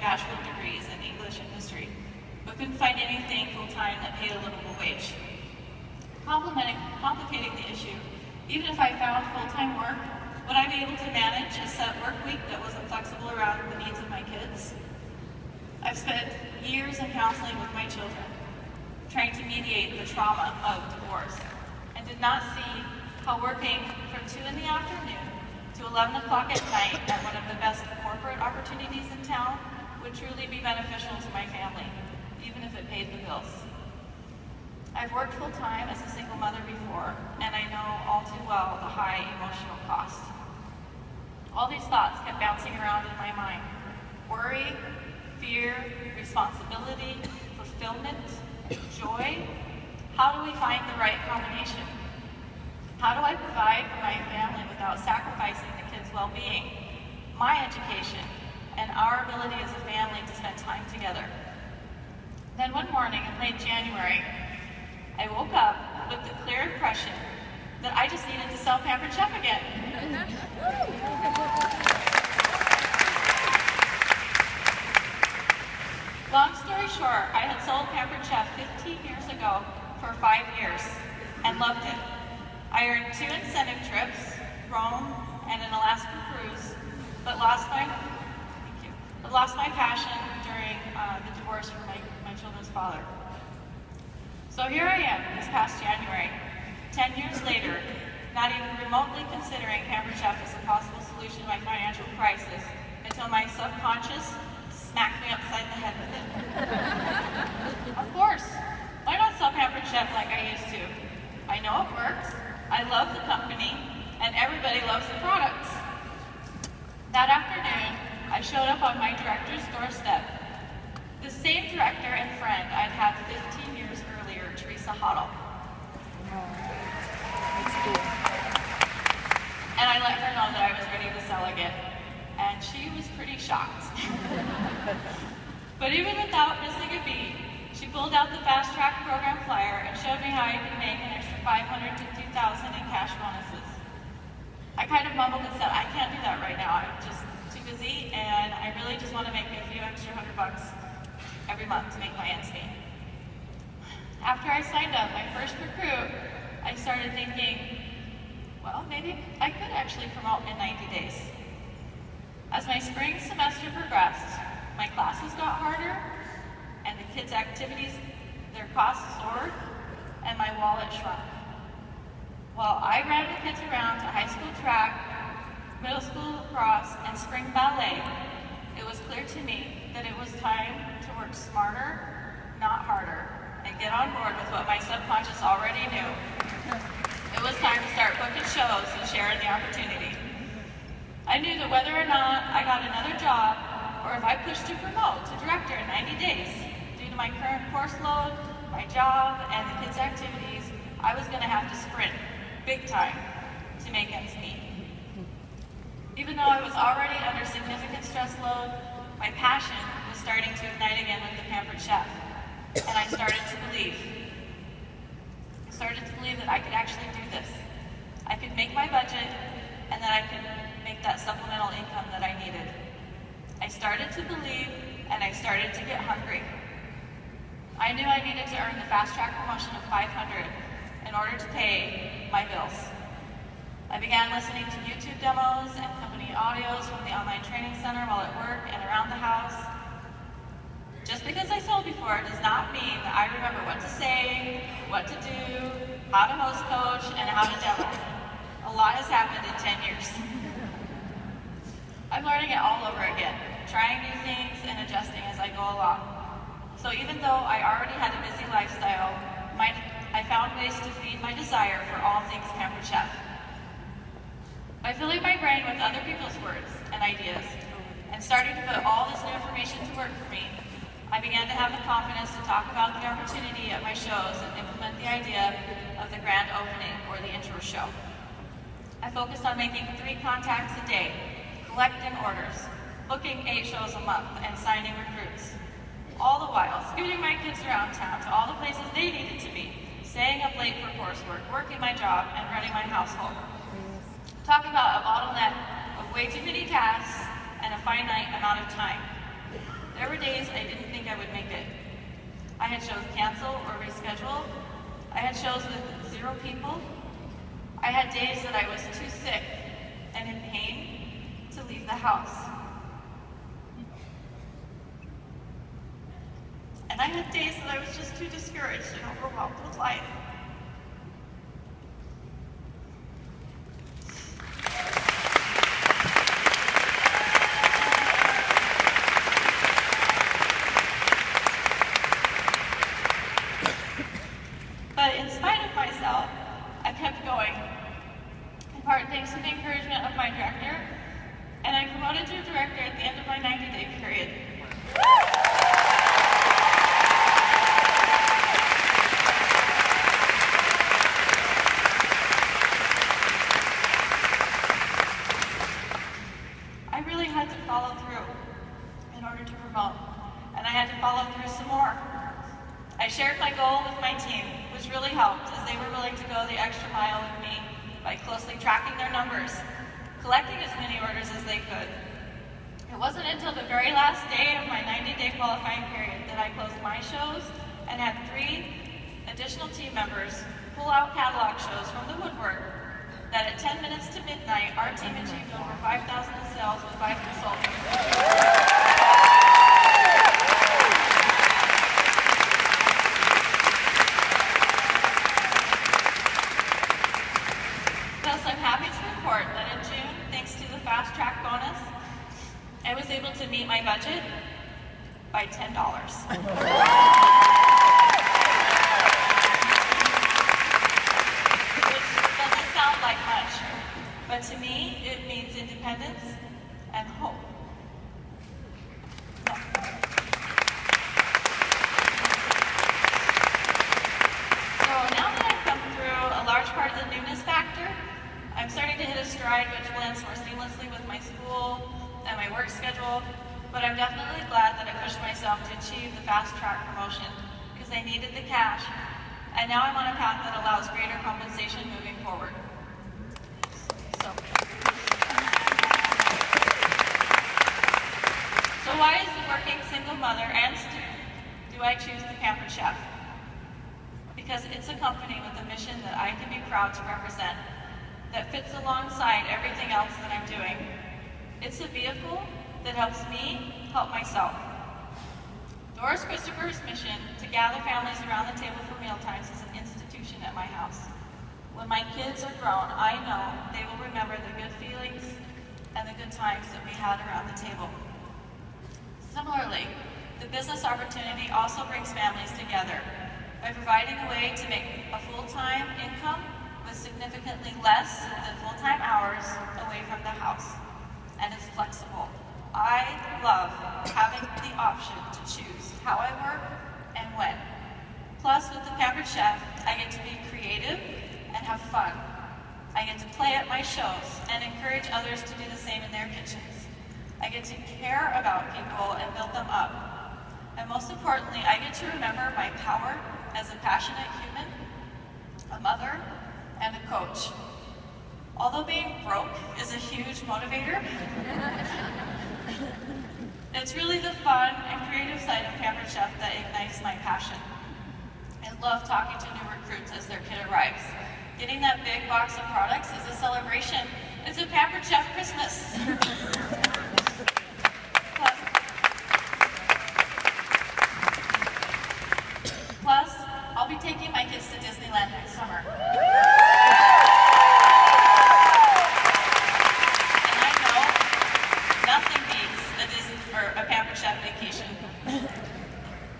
bachelor degrees in English and history, but couldn't find anything full-time that paid a livable wage. Complicating the issue, even if I found full-time work, would I be able to manage a set work week that wasn't flexible around the needs of my kids? I've spent years in counseling with my children, trying to mediate the trauma of divorce, and did not see how working from 2 in the afternoon to 11 o'clock at night at one of the best corporate opportunities in town would truly be beneficial to my family, even if it paid the bills. I've worked full-time as a single mother before, and I know all too well the high emotional cost. All these thoughts kept bouncing around in my mind. Worry, fear, responsibility, fulfillment, joy. How do we find the right combination? How do I provide for my family without sacrificing the kids' well-being, my education, and our ability as a family to spend time together? Then one morning in late January, I woke up with the clear impression that I just needed to sell Pampered Chef again. Long story short, I had sold Pampered Chef 15 years ago for 5 years and loved it. I earned 2 incentive trips, Rome and an Alaska cruise, but lost my passion during the divorce from my children's father. So here I am this past January, 10 years later, not even remotely considering Pampered Chef as a possible solution to my financial crisis until my subconscious smacked me upside the head with it. Of course, why not sell Pampered Chef like I used to? I know it works, I love the company, and everybody loves the products. That afternoon, I showed up on my director's doorstep. The same director and friend I'd had 15 years earlier, Teresa Hoddle. That's cool. And I let her know that I was ready to sell again. And she was pretty shocked. But even without missing a beat, she pulled out the fast track program flyer and showed me how I could make an extra $500 to $2,000 in cash bonuses. I kind of mumbled and said, I can't do that right now. I'm just too busy, and I really just want to make a few extra $100 every month to make my ends meet. After I signed up my first recruit, I started thinking, well, maybe I could actually promote in 90 days. As my spring semester progressed, my classes got harder, and the kids' activities, their costs soared, and my wallet shrunk. While I ran the kids around to high school track, middle school lacrosse, and spring ballet, it was clear to me that it was time to work smarter, not harder, and get on board with what my subconscious already knew. It was time to start booking shows and sharing the opportunity. I knew that whether or not I got another job, or if I pushed to promote to director in 90 days, due to my current course load, my job, and the kids' activities, I was going to have to sprint, big time, to make ends meet. Even though I was already under significant stress load, my passion was starting to ignite again with the Pampered Chef, and I started to believe. I started to believe that I could actually do this. I could make my budget, and that I could make that supplemental income that I needed. I started to believe, and I started to get hungry. I knew I needed to earn the fast track promotion of $500 in order to pay my bills. I began listening to YouTube demos and company audios from the online training center while at work and around the house. Just because I sold before does not mean that I remember what to say, what to do, how to host coach, and how to demo. A lot has happened in 10 years. I'm learning it all over again, trying new things and adjusting as I go along. So even though I already had a busy lifestyle, I found ways to feed my desire for all things Pampered Chef. By filling my brain with other people's words and ideas, and starting to put all this new information to work for me, I began to have the confidence to talk about the opportunity at my shows and implement the idea of the grand opening or the intro show. I focused on making 3 contacts a day, collecting orders, booking 8 shows a month, and signing recruits. All the while, scooting my kids around town to all the places they needed to be, staying up late for coursework, working my job, and running my household. Talk about a bottleneck of way too many tasks and a finite amount of time. There were days I didn't think I would make it. I had shows cancel or reschedule. I had shows with 0 people. I had days that I was too sick and in pain to leave the house. And I had days that I was just too discouraged and overwhelmed with life. But in spite of myself, I kept going, in part thanks to the encouragement of my director, and I promoted to director at the end of my 90-day period. I really had to follow through in order to promote, and I had to follow through some more. I shared my goal with my team, which really helped as they were willing to go the extra mile with me by closely tracking their numbers, collecting as many orders as they could. It wasn't until the very last day of my 90-day qualifying period that I closed my shows and had 3 additional team members pull out catalog shows from the woodwork that at 10 minutes to midnight, our team achieved over 5,000 in sales with 5 consultants. I'm happy to report that in June, thanks to the fast track bonus, I was able to meet my budget by $10. Which doesn't sound like much, but to me, it means independence and hope. So now that I've come through a large part of the newness factor, I'm starting to hit a stride which blends more seamlessly with my school and my work schedule, but I'm definitely glad that I pushed myself to achieve the fast track promotion because I needed the cash, and now I'm on a path that allows greater compensation moving forward. So why as a working single mother and student do I choose the Pampered Chef? Because it's a company with a mission that I can be proud to represent, that fits alongside everything else that I'm doing. It's a vehicle that helps me help myself. Doris Christopher's mission to gather families around the table for mealtimes is an institution at my house. When my kids are grown, I know they will remember the good feelings and the good times that we had around the table. Similarly, the business opportunity also brings families together by providing a way to make a full-time income with significantly less than full-time hours away from the house. And it's flexible. I love having the option to choose how I work and when. Plus, with the Pampered Chef, I get to be creative and have fun. I get to play at my shows and encourage others to do the same in their kitchens. I get to care about people and build them up. And most importantly, I get to remember my power as a passionate human, a mother, and a coach. Although being broke is a huge motivator, it's really the fun and creative side of Pampered Chef that ignites my passion. I love talking to new recruits as their kid arrives. Getting that big box of products is a celebration. It's a Pampered Chef Christmas. Plus, I'll be taking my kids to Disneyland next summer. And I know nothing beats a Pampered Chef vacation.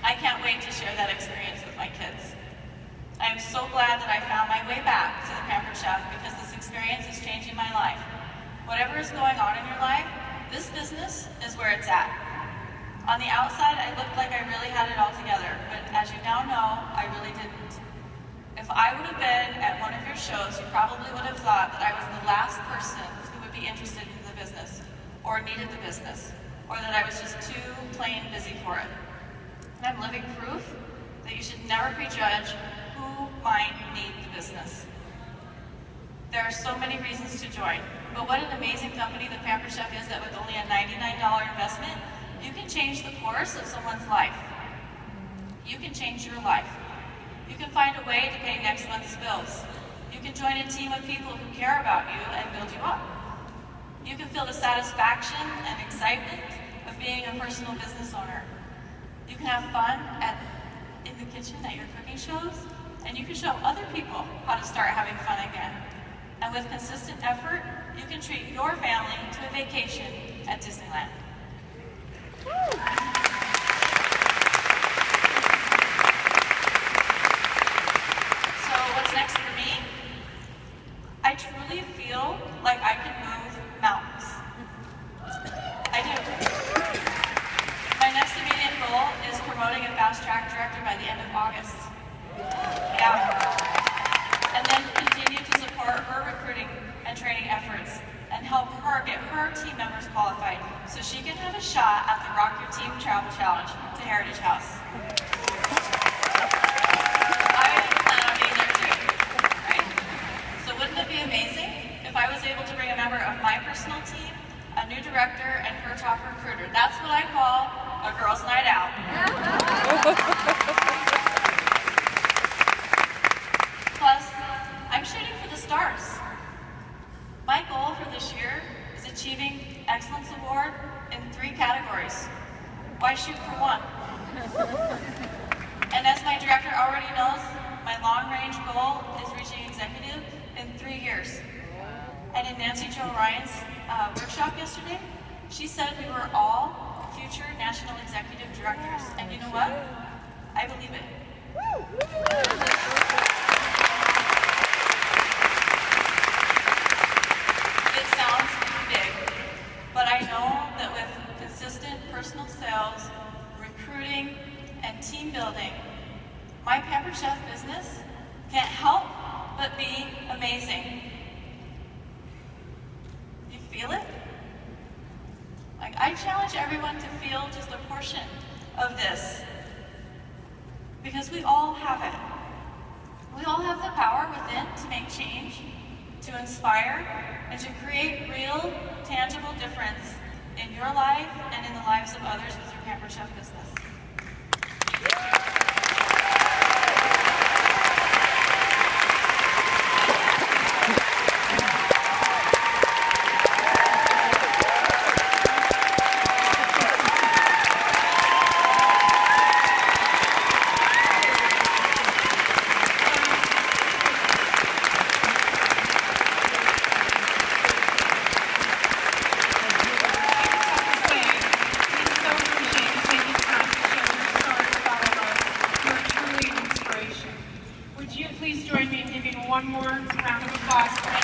I can't wait to share that experience with my kids. I am so glad that I found my way back to the Pampered Chef because this experience is changing my life. Whatever is going on in your life, this business is where it's at. On the outside, I looked like I really had it all together, but as you now know, I really didn't. If I would have been at one of your shows, you probably would have thought that I was the last person who would be interested in the business, or needed the business, or that I was just too plain busy for it. And I'm living proof that you should never prejudge who might need the business. There are so many reasons to join, but what an amazing company the Pampered Chef is that with only a $99 investment, you can change the course of someone's life. You can change your life. You can find a way to pay next month's bills. You can join a team of people who care about you and build you up. You can feel the satisfaction and excitement of being a personal business owner. You can have fun in the kitchen at your cooking shows, and you can show other people how to start having fun again. And with consistent effort, you can treat your family to a vacation at Disneyland. So what's next for me? I truly feel like I can move mountains. I do. My next immediate goal is promoting a fast track director by the end of August. Yeah. And then continue to support her recruiting and training efforts and help her get her team members qualified so she can have a shot at the Rock Your Team Travel Challenge to Heritage House. I plan on being there too, right? So wouldn't it be amazing if I was able to bring a member of my personal team, a new director, and her top recruiter? That's what I call a girls' night out. Plus, I'm shooting for the stars. My goal for this year is achieving Excellence Award in 3 categories. Why shoot for 1? And as my director already knows, my long-range goal is reaching executive in 3 years. And in Nancy Jo Ryan's workshop yesterday, she said we were all future national executive directors. And you know what? I believe it. It sounds big, but I know that with consistent personal sales, recruiting, and team building, my Pampered Chef business can't help but be amazing. You feel it? Like, I challenge everyone to feel just a portion of this, because we all have it. We all have the power within to make change, to inspire, and to create real, tangible difference in your life and in the lives of others with your Pampered Chef business. Please join me in giving one more round of applause.